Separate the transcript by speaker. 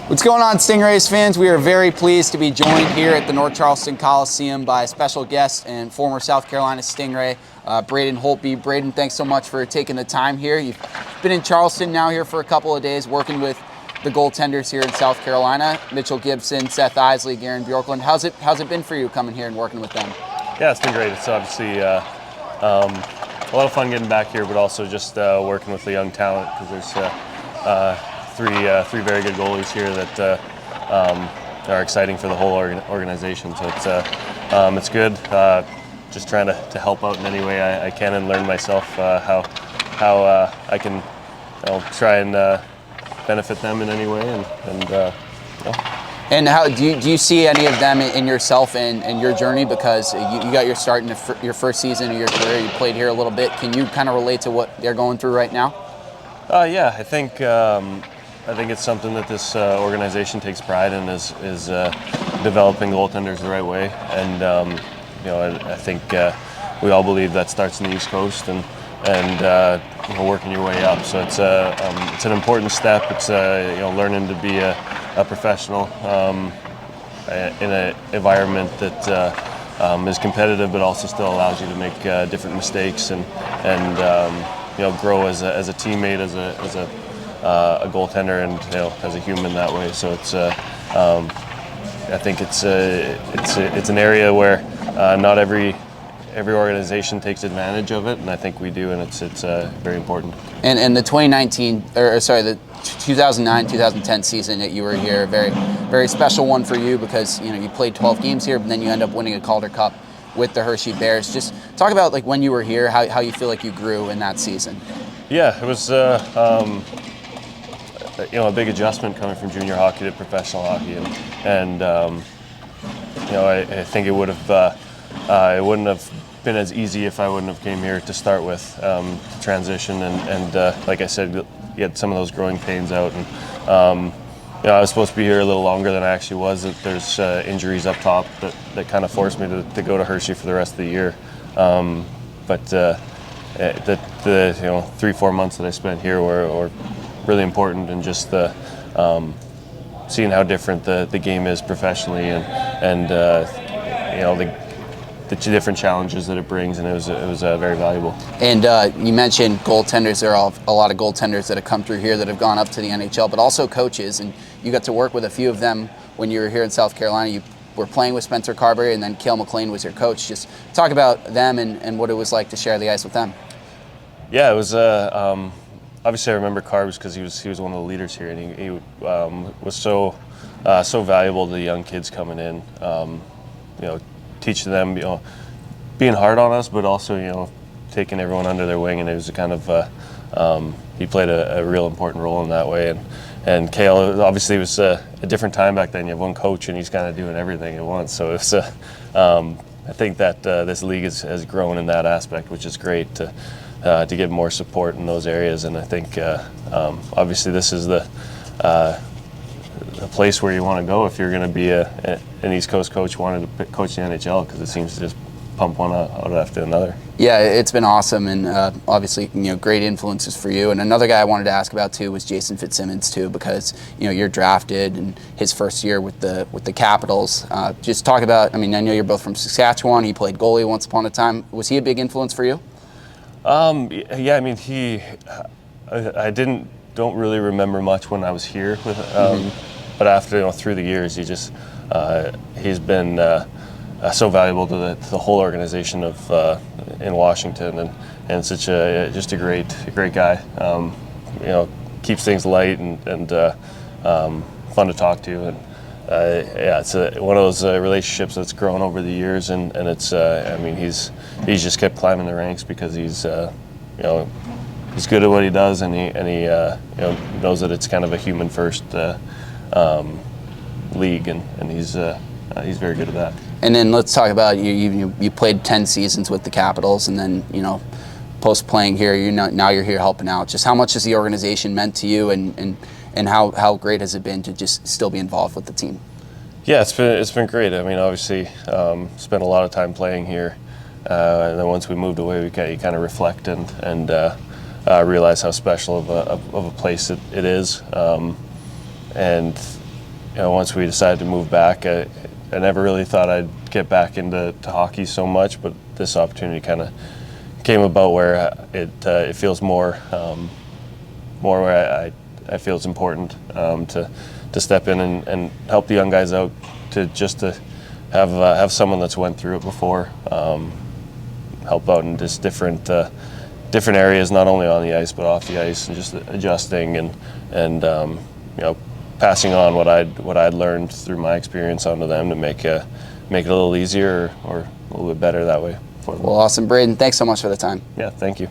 Speaker 1: What's going on, Stingrays fans? We are very pleased to be joined here at the North Charleston Coliseum by a special guest and former South Carolina Stingray, Braden Holtby. Braden, thanks so much for taking the time here. You've been in Charleston now here for a couple of days working with the goaltenders here in South Carolina, Mitchell Gibson, Seth Isley, Garen Bjorklund. How's it been for you coming here and working with them?
Speaker 2: Yeah, it's been great. It's obviously a lot of fun getting back here, but also just working with the young talent, because there's three very good goalies here that are exciting for the whole organization. So it's good. Just trying to help out in any way I can and learn myself how I can try and benefit them in any way.
Speaker 1: And how do you see any of them in yourself and your journey? Because you got your start in your first season of your career. You played here a little bit. Can you kind of relate to what they're going through right now?
Speaker 2: Yeah, I think it's something that this organization takes pride in, is developing goaltenders the right way. And I think we all believe that starts in the East Coast and working your way up. So it's an important step. It's learning to be a professional in an environment that is competitive, but also still allows you to make different mistakes and grow as a teammate, as a goaltender, and as a human that way. So it's I think it's an area where not every organization takes advantage of it, and I think we do, and it's very important.
Speaker 1: And the 2009-2010 season that you were here, very very special one for you, because you played 12 games here, but then you end up winning a Calder Cup with the Hershey Bears. Just talk about when you were here, how you feel like you grew in that season.
Speaker 2: Yeah, it was a big adjustment coming from junior hockey to professional hockey, and I think it wouldn't have been as easy if I wouldn't have came here to start with, to transition, and like I said, get some of those growing pains out. And I was supposed to be here a little longer than I actually was. There's injuries up top that kind of forced me to go to Hershey for the rest of the year. But the 3-4 months that I spent here were really important, and just seeing how different the game is professionally, and the different challenges that it brings, and it was very valuable.
Speaker 1: And you mentioned goaltenders. There are a lot of goaltenders that have come through here that have gone up to the NHL, but also coaches, and you got to work with a few of them when you were here in South Carolina. You were playing with Spencer Carberry, and then Cale McLean was your coach. Just talk about them and what it was like to share the ice with them.
Speaker 2: Yeah, it was obviously I remember Carbs because he was one of the leaders here, and he was so valuable to the young kids coming in. Teaching them, being hard on us, but also taking everyone under their wing, and it was a kind of he played a real important role in that way. And Cale, obviously, it was a different time back then. You have one coach, and he's kind of doing everything at once. So it's I think that this league has grown in that aspect, which is great to get more support in those areas. And I think obviously this is the place where you want to go if you're going to be an East Coast coach wanting to coach the NHL, because it seems to just pump one out after another. Yeah,
Speaker 1: it's been awesome, and obviously great influences for you. And another guy I wanted to ask about too was Jason Fitzsimmons too, because you're drafted and his first year with the Capitals. Just talk about. I mean, I know you're both from Saskatchewan. He played goalie once upon a time. Was he a big influence for you?
Speaker 2: Yeah, I mean I don't really remember much when I was here with. But after through the years, he's been so valuable to the whole organization of in Washington, and such just a great guy. Keeps things light and fun to talk to, and it's one of those relationships that's grown over the years, and it's he's just kept climbing the ranks because he's good at what he does, and he knows that it's kind of a human first league, and he's very good at that.
Speaker 1: And then let's talk about you played 10 seasons with the Capitals, and then post playing here, now you're here helping out. Just how much has the organization meant to you, and how great has it been to just still be involved with the team?
Speaker 2: Yeah, it's been great. I mean, obviously spent a lot of time playing here, and then once we moved away, you kind of reflect and realize how special of a place it is. And once we decided to move back, I never really thought I'd get back into hockey so much, but this opportunity kind of came about where it feels more where I feel it's important to step in and help the young guys out, to have someone that's went through it before, help out in just different areas, not only on the ice but off the ice, and just adjusting and passing on what I'd learned through my experience onto them to make it a little easier or a little bit better that way for them.
Speaker 1: Well, awesome, Braden. Thanks so much for the time.
Speaker 2: Yeah, thank you.